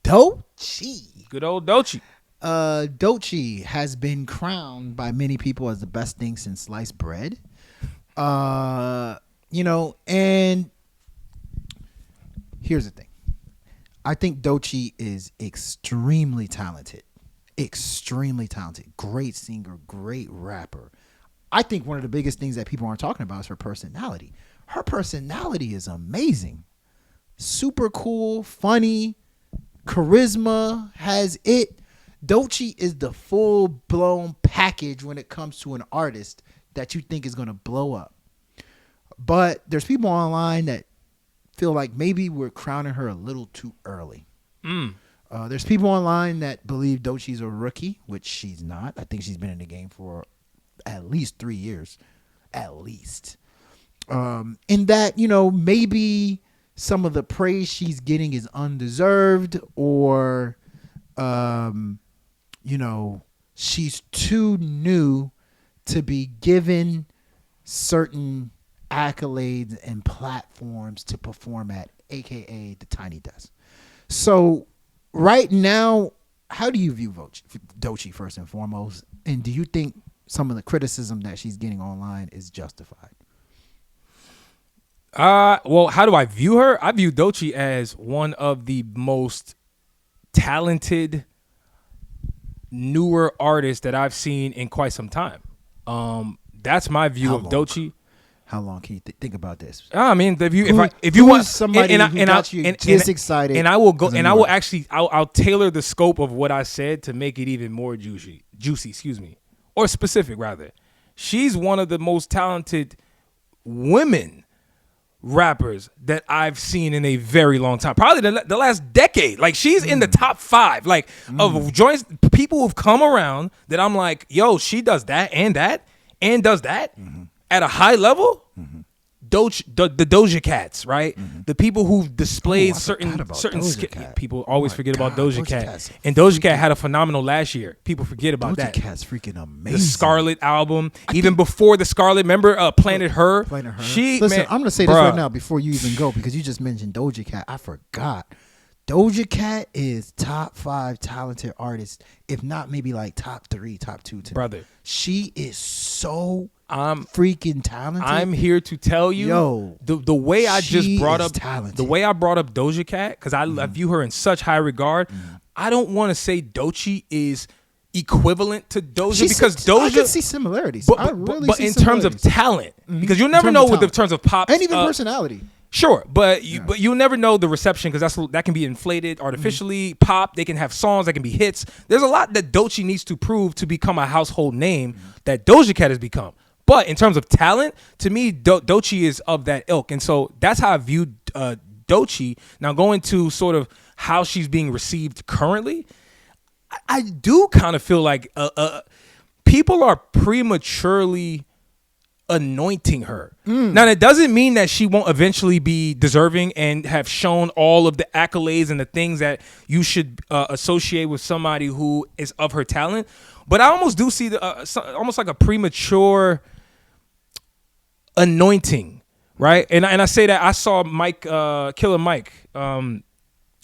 Doechii. Good old Doechii. Doechii has been crowned by many people as the best thing since sliced bread. And here's the thing. I think Doechii is extremely talented. Great singer, great rapper. I think one of the biggest things that people aren't talking about is her personality. Her personality is amazing. Super cool, funny, charisma, has it. Doechii is the full-blown package when it comes to an artist that you think is going to blow up. But there's people online that feel like maybe we're crowning her a little too early. There's people online that believe Doechii's a rookie, which she's not. I think she's been in the game for at least 3 years. At least. In that, maybe some of the praise she's getting is undeserved, or, she's too new to be given certain accolades and platforms to perform at, aka the Tiny Desk. So right now, how do you view Doechii first and foremost? And do you think some of the criticism that she's getting online is justified? Well, how do I view her? I view Doechii as one of the most talented, newer artists that I've seen in quite some time. That's my view of Doechii. How long can you think about this? I mean, if you want somebody who got you just excited, and I will go, and I will actually, I'll tailor the scope of what I said to make it even more juicy, or specific rather. She's one of the most talented women rappers that I've seen in a very long time, probably the last decade. Like, she's in the top 5, like of joints, people who've come around that I'm like, yo, she does that and does that. At a high level, the Doja Cats, right? The people who've displayed certain people always forget about Doja Cat. And Doja Cat had a phenomenal last year. People forget about that. Doja Cat's freaking amazing. The Scarlet album, even before the Scarlet, remember Planet Her? Listen, I'm gonna say this right now before you even go, because you just mentioned Doja Cat. I forgot. Doja Cat is top 5 talented artist, if not maybe like top 3, top 2 to brother. She is so freaking talented. I'm here to tell you, the way I just brought up talented. The way I brought up Doja Cat, because I view her in such high regard. I don't want to say Doechii is equivalent to Doja, because Doja, I can see similarities. But in terms of talent, because you'll never know with the terms of pop and even personality. Sure, but you'll never know the reception, because that can be inflated artificially. Pop, they can have songs that can be hits. There's a lot that Doechii needs to prove to become a household name that Doja Cat has become. But in terms of talent, to me, Doechii is of that ilk, and so that's how I view Doechii. Now, going to sort of how she's being received currently, I do kind of feel like people are prematurely anointing her. Now, that doesn't mean that she won't eventually be deserving and have shown all of the accolades and the things that you should associate with somebody who is of her talent. But I almost do see almost like a premature anointing, right? And I say that I saw Killer Mike.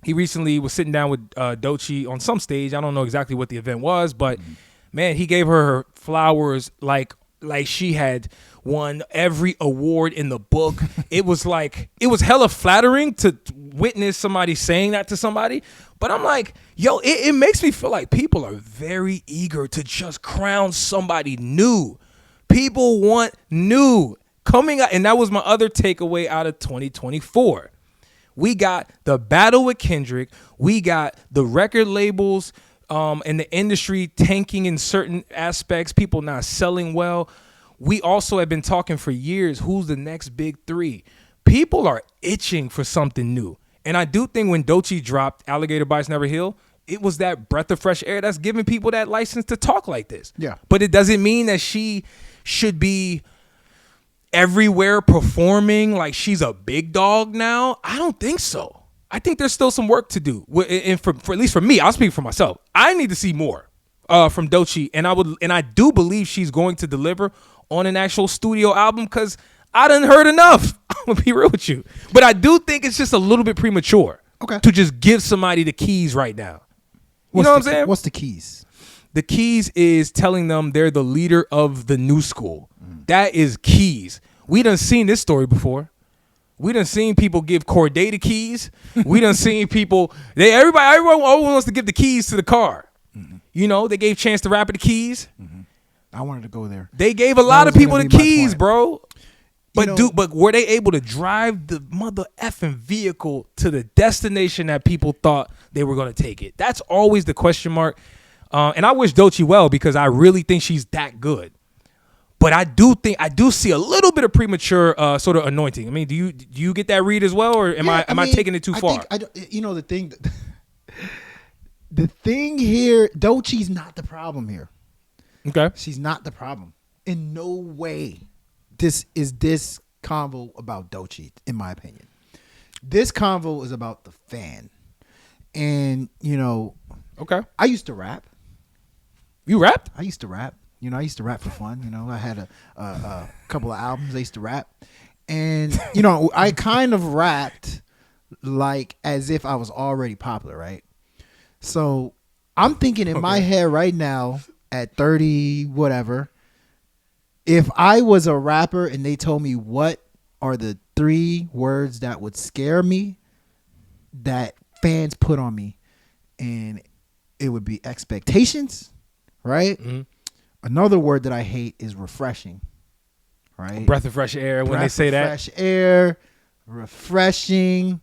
He recently was sitting down with Doechii on some stage. I don't know exactly what the event was, but man, he gave her flowers like she had won every award in the book. It was hella flattering to witness somebody saying that to somebody. But I'm like, yo, it makes me feel like people are very eager to just crown somebody new. People want new coming out. And that was my other takeaway out of 2024. We got the battle with Kendrick. We got the record labels and the industry tanking in certain aspects. People not selling well. We also have been talking for years, who's the next big 3? People are itching for something new. And I do think when Doechii dropped Alligator Bites Never Heal, it was that breath of fresh air that's giving people that license to talk like this. Yeah. But it doesn't mean that she should be everywhere performing like she's a big dog now. I don't think so. I think there's still some work to do. And for at least for me, I'll speak for myself. I need to see more from Doechii, and I do believe she's going to deliver on an actual studio album, because I done heard enough. I'm gonna be real with you, but I do think it's just a little bit premature. Okay. to just give somebody the keys right now. You know what I'm saying? What's the keys? The keys is telling them they're the leader of the new school. That is keys. We done seen this story before. We done seen people give Corday the keys. We done seen people. Everyone always wants to give the keys to the car. You know, they gave Chance the Rapper the keys. I wanted to go there. They gave a lot of people the keys, bro. But were they able to drive the mother effing vehicle to the destination that people thought they were going to take it? That's always the question mark. And I wish Doechii well because I really think she's that good. But I do see a little bit of premature sort of anointing. I mean, do you get that read as well, or am I taking it too far? The thing here, Doechii's not the problem here. Okay, she's not the problem in no way. This convo about Doechii, in my opinion. This convo is about the fan, and okay. I used to rap. You rapped? I used to rap. I used to rap for fun. I had a couple of albums I used to rap. And, I kind of rapped like as if I was already popular, right? So I'm thinking in my head right now at 30, whatever, if I was a rapper and they told me what are the 3 words that would scare me that fans put on me, and it would be expectations, right? Mm-hmm. Another word that I hate is refreshing, right? Breath of fresh air when they say that. Fresh air, refreshing.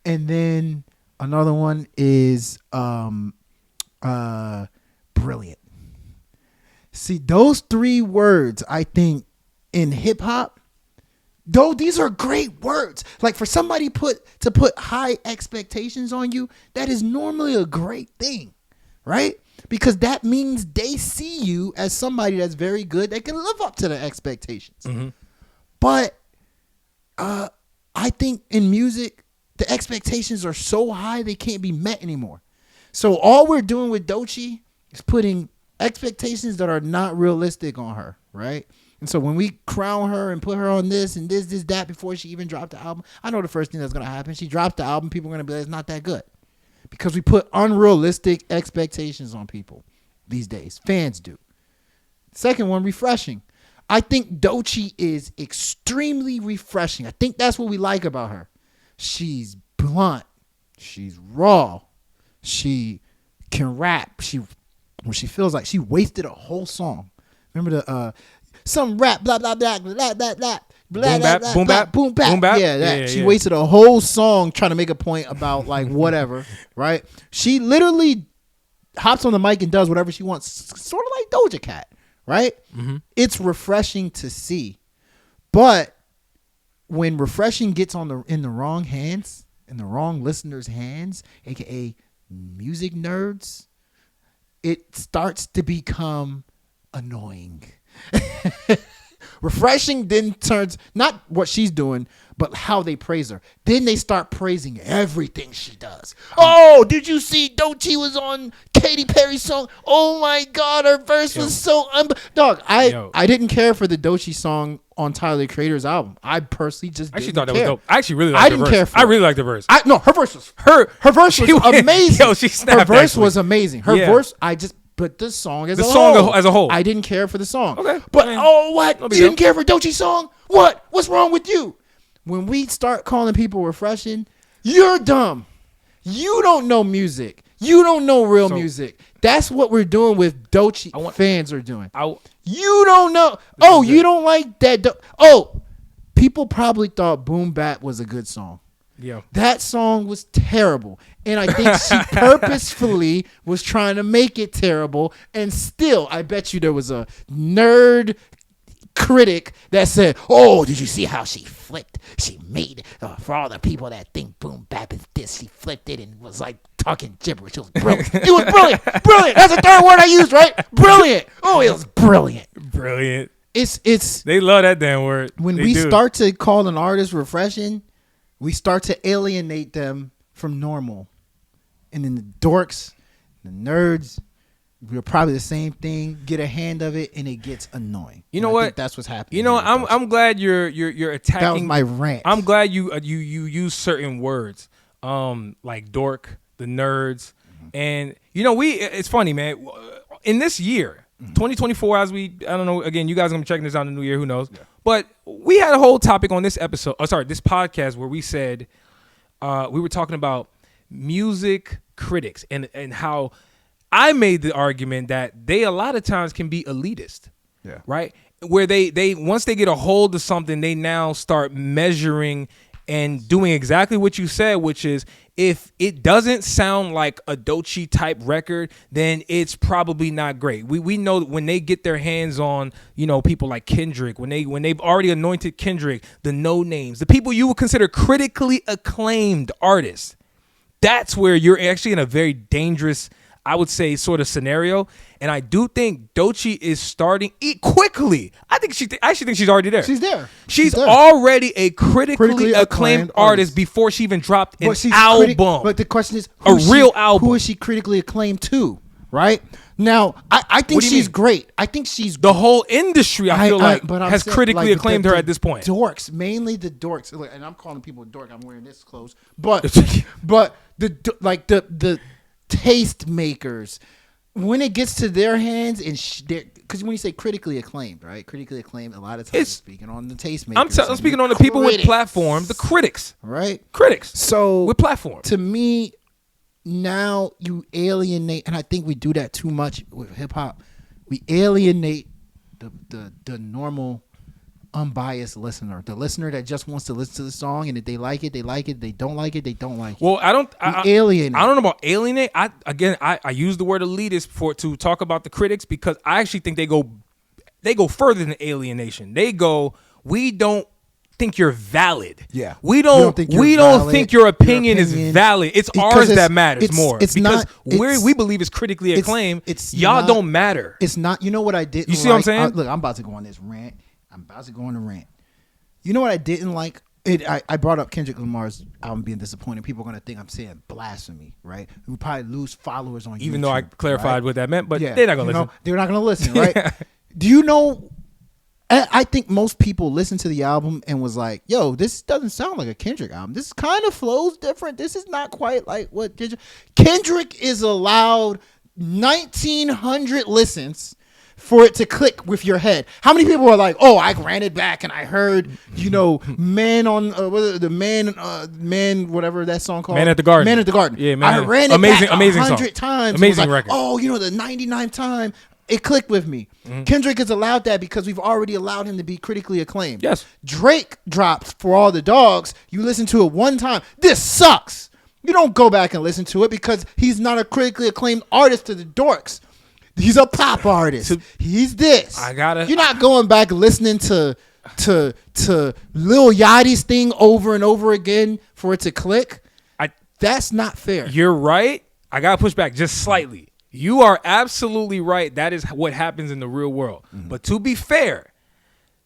And then another one is brilliant. See, those 3 words, I think, in hip hop, though these are great words. Like for somebody to put high expectations on you, that is normally a great thing, right? Because that means they see you as somebody that's very good that can live up to the expectations. Mm-hmm. But I think in music, the expectations are so high they can't be met anymore. So all we're doing with Doechii is putting expectations that are not realistic on her, right? And so when we crown her and put her on this and this, that before she even dropped the album, I know the first thing that's going to happen. She dropped the album, people are going to be like, it's not that good. Because we put unrealistic expectations on people these days. Fans do. Second one, refreshing. I think Doechii is extremely refreshing. I think that's what we like about her. She's blunt. She's raw. She can rap. When she feels like she wasted a whole song. Remember the some rap blah blah blah blah blah blah. Blah, boom bap, boom bap. Yeah, that. She wasted a whole song trying to make a point about like whatever, right? She literally hops on the mic and does whatever she wants, sort of like Doja Cat, right? Mm-hmm. It's refreshing to see, but when refreshing gets in the wrong hands, in the wrong listeners' hands, aka music nerds, it starts to become annoying. Refreshing then turns not what she's doing, but how they praise her. Then they start praising everything she does. Oh, did you see Doechii was on Katy Perry's song? Oh my God, her verse was so dog. I didn't care for the Doechii song on Tyler the Creator's album. I personally just actually didn't thought that care. was dope. I actually really liked the verse. Care for I really liked the verse. Her verse was her verse was amazing. Yo, she snapped. Her verse was amazing. Her verse, but the song as a whole, I didn't care for the song. Okay, but what? You didn't care for Doechii's song? What? What's wrong with you? When we start calling people refreshing, you're dumb. You don't know music. You don't know real music. That's what we're doing with Doechii. Fans are doing. You don't know. Oh, you don't like that. People probably thought Boom Bap was a good song. Yeah, that song was terrible, and I think she purposefully was trying to make it terrible. And still, I bet you there was a nerd critic that said, "Oh, did you see how she flipped? She made it for all the people that think Boom Bap is this. She flipped it and was like talking gibberish. It was brilliant. It was brilliant. Brilliant. That's the 3rd word I used, right? Brilliant. Oh, it was brilliant. Brilliant. It's. They love that damn word. When we start to call an artist refreshing, we start to alienate them from normal. And then the dorks, the nerds, we're probably the same thing, get a hand of it, and it gets annoying. You know what? I think that's what's happening. You know, I'm glad you're attacking. That was my rant. I'm glad you use certain words. like Dork, the Nerds, and it's funny, man. In this year, 2024, I don't know. Again, you guys are gonna be checking this out in the new year. Who knows? Yeah. But we had a whole topic on this episode. This podcast where we said we were talking about music critics and how I made the argument that they a lot of times can be elitist. Yeah. Right. Where they once they get a hold of something, they now start measuring and doing exactly what you said, which is if it doesn't sound like a Doechii type record, then it's probably not great. We know that when they get their hands on, people like Kendrick, when they've already anointed Kendrick, the No Names, the people you would consider critically acclaimed artists, that's where you're actually in a very dangerous, I would say, sort of scenario. And I do think Doechii is starting quickly. I actually think she's already there. She's there. She's already a critically acclaimed artist before she even dropped an album. But the question is, real album. Who is she critically acclaimed to? Right? Now, I think she's great. I think she's the whole industry. I feel like has critically acclaimed her at this point. Dorks, mainly the dorks, and I'm calling people dork. I'm wearing this clothes, but the taste makers. When it gets to their hands, because when you say critically acclaimed, right? Critically acclaimed, a lot of times speaking on the tastemakers. I'm speaking on the people with platforms, the critics, right? Critics. So with platform. To me, now you alienate, and I think we do that too much with hip hop. We alienate the normal, unbiased listener, the listener that just wants to listen to the song, and if they like it, they like it. They don't like it, they don't like it. Well, I don't alienate. I don't know about alienate. I use the word elitist to talk about the critics because I actually think they go further than alienation. They go, we don't think you're valid. Yeah. We don't think your opinion is valid. It's ours that matters more. We believe it's critically acclaimed. Y'all don't matter. It's not. You know what I didn't. You see what I'm saying? Look, I'm about to go on this rant. I'm about to go on a rant. You know what I didn't like? I brought up Kendrick Lamar's album being disappointing. People are going to think I'm saying blasphemy, right? We probably lose followers on YouTube. Even though I clarified what that meant, but they're not going to listen. They're not going to listen, right? Do you know, I think most people listened to the album and was like, yo, this doesn't sound like a Kendrick album. This kind of flows different. This is not quite like what Kendrick is allowed 1,900 listens for it to click with your head. How many people are like, oh, I ran it back and I heard, man on man, whatever that song called, Man at the Garden. Man at the Garden. Yeah, man. I ran it amazing, back amazing 100 song. times. Amazing record. Oh, the 99th time it clicked with me. Mm-hmm. Kendrick is allowed that because we've already allowed him to be critically acclaimed. Yes. Drake dropped For All the Dogs. You listen to it one time. This sucks. You don't go back and listen to it because he's not a critically acclaimed artist to the dorks. He's a pop artist. He's this. You're not going back listening to Lil Yachty's thing over and over again for it to click. That's not fair. You're right. I gotta push back just slightly. You are absolutely right. That is what happens in the real world. Mm-hmm. But to be fair,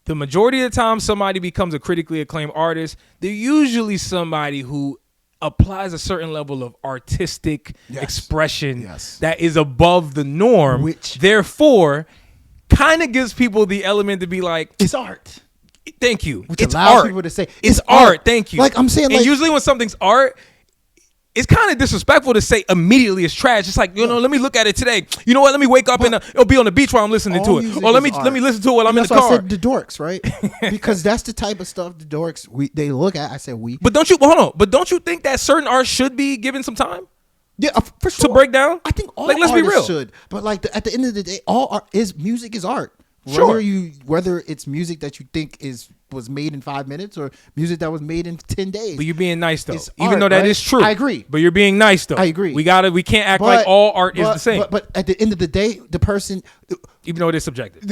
the majority of the time somebody becomes a critically acclaimed artist, they're usually somebody who applies a certain level of artistic expression that is above the norm, which therefore kind of gives people the element to be like, it's art. Thank you. Which allows people to say it's art. Thank you. Like I'm saying, and usually when something's art, it's kind of disrespectful to say immediately it's trash. It's like, let me look at it today. You know what? Let me wake up and it'll be on the beach while I'm listening to it. Or let me listen to it while I'm in the car. That's why I said the dorks, right? Because that's the type of stuff the dorks they look at. I said we. But don't you think that certain art should be given some time? Yeah, for sure. To break down? I think all let's be real. Should. But at the end of the day, all art music is art. Sure. Whether it's music that you think was made in 5 minutes or music that was made in 10 days. But you're being nice though. Even though that is true. I agree. But you're being nice though. I agree. We can't act like all art is the same. But at the end of the day, the person, even though it is subjective,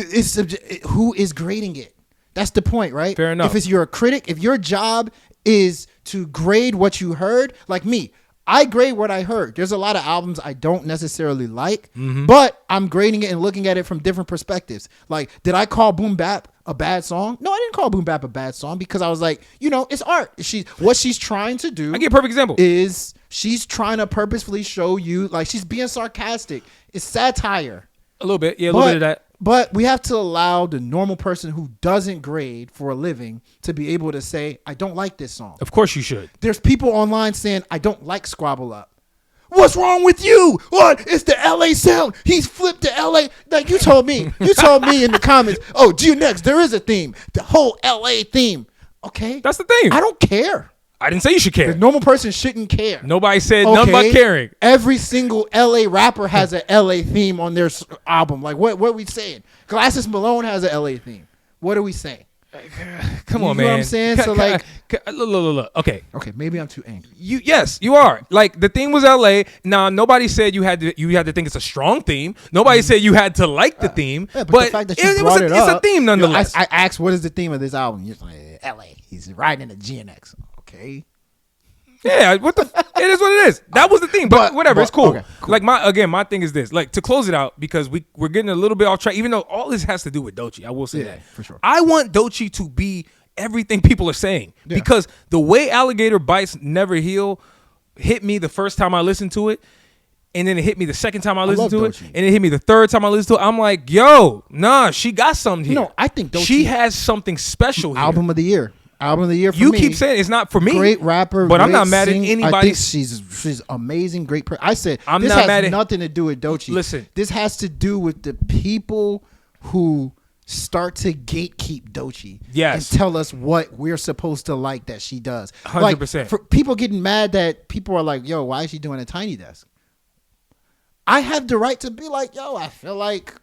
who is grading it? That's the point, right? Fair enough. If you're a critic, if your job is to grade what you heard, like me, I grade what I heard. There's a lot of albums I don't necessarily like, but I'm grading it and looking at it from different perspectives. Like, did I call Boom Bap a bad song? No, I didn't call Boom Bap a bad song because I was like, it's art. What she's trying to do. I give a perfect example. Is she's trying to purposefully show you, like, she's being sarcastic. It's satire. A little bit. Yeah, a little bit of that. But we have to allow the normal person who doesn't grade for a living to be able to say, I don't like this song. Of course you should. There's people online saying, I don't like Squabble Up. What's wrong with you? What? It's the LA sound. He's flipped to LA. Like you told me in the comments, oh, G-Next, there is a theme. The whole LA theme. Okay. That's the thing. I don't care. I didn't say you should care. The normal person shouldn't care. Nobody said nothing about caring. Every single LA rapper has an LA theme on their album. Like, what are we saying? Glasses Malone has an LA theme. What are we saying? Come on, man. You know what I'm saying? So, like... Look. Okay, maybe I'm too angry. Yes, you are. Like, the theme was LA. Now, nobody said you had to think it's a strong theme. Nobody said you had to like the theme. Yeah, but the fact that you brought it up, it's a theme nonetheless. I asked, what is the theme of this album? You're like, LA. He's riding in a GNX. Okay. Yeah, it is what it is. That was the thing, but whatever, it's cool. Okay, cool. Like my thing is this. Like, to close it out, because we're getting a little bit off track, even though all this has to do with Doechii. I will say that for sure. I want Doechii to be everything people are saying, because the way Alligator Bites Never Heal hit me the first time I listened to it, and then it hit me the second time I listened to it, and it hit me the third time I listened to it. I'm like, yo, nah, she got something here. No, I think Doechii, she has something special here. Album of the year for you me. Keep saying it's not for me. Great rapper, but great I'm not mad at anybody. I think she's amazing, great. I said I'm this not has mad at nothing to do with Doechii. Listen, this has to do with the people who start to gatekeep Doechii, and tell us what we're supposed to like that she does. 100%. Like, for people getting mad that people are like, "Yo, why is she doing a Tiny Desk?" I have the right to be like, "Yo, I feel like,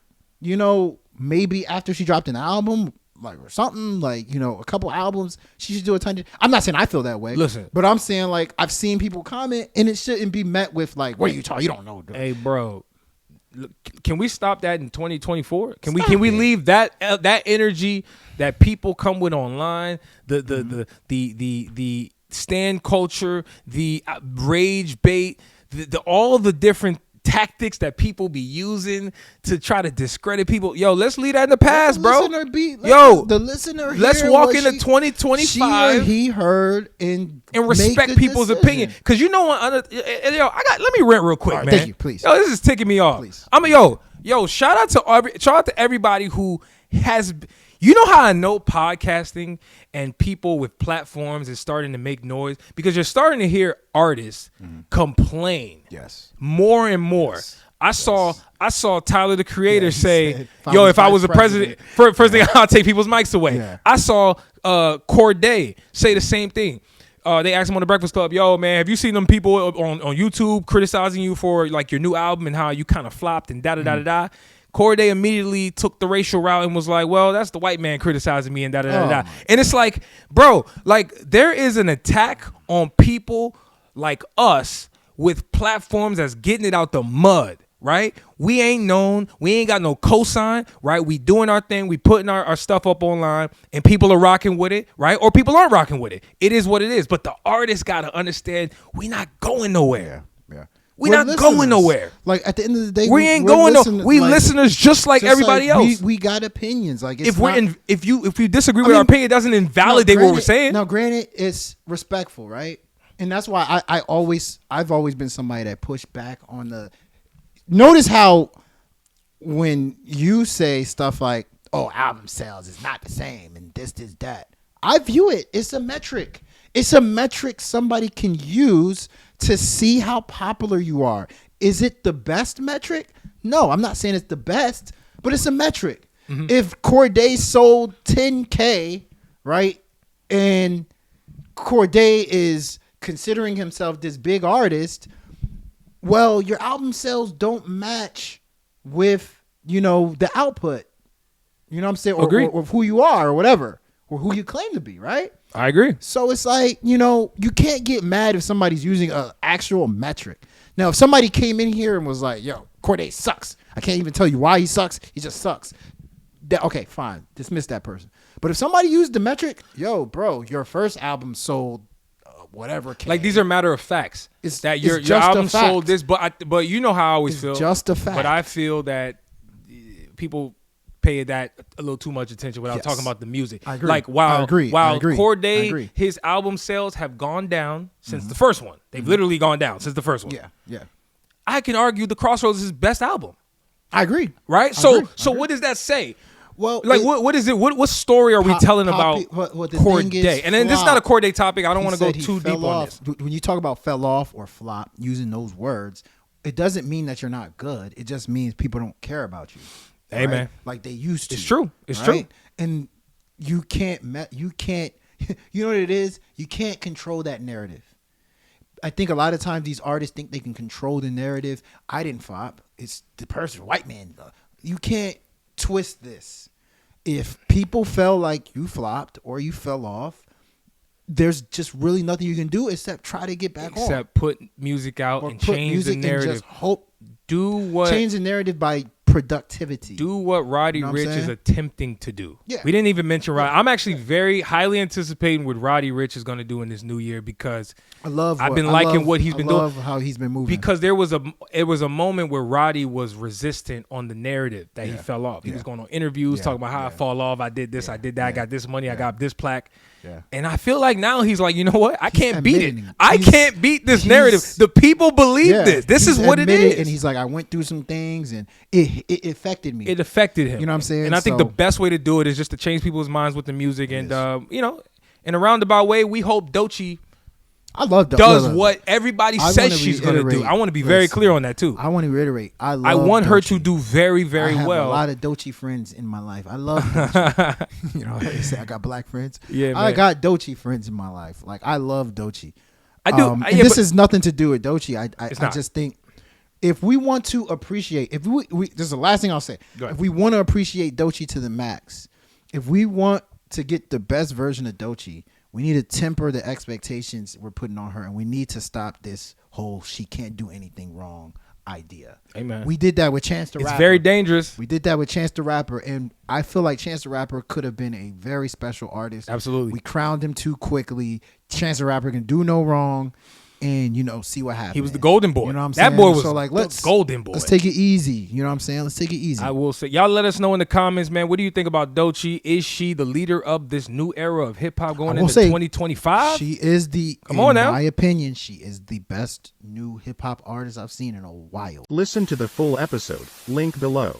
maybe after she dropped an album." Like, or something, like, a couple albums, she should do a Tiny. I'm not saying I feel that way. Listen, but I'm saying, like, I've seen people comment, and it shouldn't be met with like, "What are you talking? You don't know." Dude. Hey, bro, can we stop that in 2024? Can we leave that energy that people come with online, the stan culture, the rage bait, all the different tactics that people be using to try to discredit people. Yo, let's leave that in the past, bro. The listener. Let's walk into 2025. She or he heard and respect people's opinion. Because you know what? Let me rant real quick, man. Thank you, please. Yo, this is ticking me off. Please. Shout out to everybody who has. You know how I know podcasting and people with platforms is starting to make noise? Because you're starting to hear artists complain. Yes. More and more. Yes. I saw Tyler the Creator say, "Yo, if I was a president, first thing I'll take people's mics away." Yeah. I saw Corday say the same thing. They asked him on the Breakfast Club, "Yo, man, have you seen them people on YouTube criticizing you for like your new album and how you kind of flopped and da-da-da-da-da?" Corday immediately took the racial route and was like, "Well, that's the white man criticizing me and da-da-da-da-da." And it's like, bro, like, there is an attack on people like us with platforms that's getting it out the mud, right? We ain't known. We ain't got no cosign, right? We doing our thing. We putting our stuff up online, and people are rocking with it, right? Or people aren't rocking with it. It is what it is. But the artists got to understand we not going nowhere. Yeah. We're not going nowhere. Like, at the end of the day, we ain't going nowhere. We listeners just like everybody else. We got opinions. Like, if you disagree with our opinion, it doesn't invalidate what we're saying. Now, granted, it's respectful, right? And that's why I've always been somebody that pushed back on the. Notice how when you say stuff like, "Oh, album sales is not the same," and this, that, I view it. It's a metric. It's a metric somebody can use to see how popular you are. Is it the best metric? No, I'm not saying it's the best, but it's a metric. Mm-hmm. If Corday sold 10K, right, and Corday is considering himself this big artist, well, your album sales don't match with, the output. You know what I'm saying? Or who you are or whatever, or who you claim to be, right? I agree. So it's like, you can't get mad if somebody's using an actual metric. Now, if somebody came in here and was like, "Yo, Corday sucks. I can't even tell you why he sucks. He just sucks." Okay, fine. Dismiss that person. But if somebody used the metric, "Yo, bro, your first album sold whatever." Like, these are matter of facts. It's that your album sold this, but you know how I always feel. Just a fact. But I feel that people pay that a little too much attention without talking about the music. I agree. Like, while Corday, his album sales have gone down since the first one. They've literally gone down since the first one. Yeah. I can argue The Crossroads is his best album. I agree. Right? I agree. What does that say? Well, like what is it? What story are we telling about Corday? And then this is not a Corday topic. I don't want to go too deep on this. When you talk about fell off or flop using those words, it doesn't mean that you're not good. It just means people don't care about you. Hey, right? man. Like they used to. It's true. It's right? true. And you can't, you know what it is? You can't control that narrative. I think a lot of times these artists think they can control the narrative. I didn't flop. It's the person, white man. You can't twist this. If people felt like you flopped or you fell off, there's just really nothing you can do except try to get back on. Except put music out and change the narrative. And just hope. Change the narrative by productivity. Do what Roddy Ricch is attempting to do. Yeah. We didn't even mention Roddy. I'm actually very highly anticipating what Roddy Ricch is going to do in this new year because I've been liking what he's been doing. I love how he's been moving. Because it was a moment where Roddy was resistant on the narrative that he fell off. He was going on interviews talking about how I fall off. I did this. I did that. I got this money. I got this plaque. Yeah. And I feel like now he's like, you know what? I can't beat it. I can't beat this narrative. The people believe this. This is what it is. And he's like, I went through some things and it affected me. It affected him. You know what I'm saying? And I think the best way to do it is just to change people's minds with the music. And, in a roundabout way, we hope Doechii does what everybody says she's going to do. I want to be very clear on that, too. I want to reiterate. I want her to do very, very well. I have a lot of Doechii friends in my life. I love Doechii. You know, they say I got black friends. Yeah, man. I got Doechii friends in my life. Like, I love Doechii. I do. And this has nothing to do with Doechii. I just think if we want to appreciate, this is the last thing I'll say. If we want to appreciate Doechii to the max, if we want to get the best version of Doechii, we need to temper the expectations we're putting on her, and we need to stop this whole she can't do anything wrong idea. Amen. We did that with Chance the Rapper. It's very dangerous. We did that with Chance the Rapper, and I feel like Chance the Rapper could have been a very special artist. Absolutely. We crowned him too quickly. Chance the Rapper can do no wrong. And, see what happened. He was the golden boy. You know what I'm saying? That boy was let's golden boy. Let's take it easy. You know what I'm saying? Let's take it easy. I will say. Y'all let us know in the comments, man. What do you think about Doechii? Is she the leader of this new era of hip-hop going into 2025? She is in my opinion, she is the best new hip-hop artist I've seen in a while. Listen to the full episode. Link below.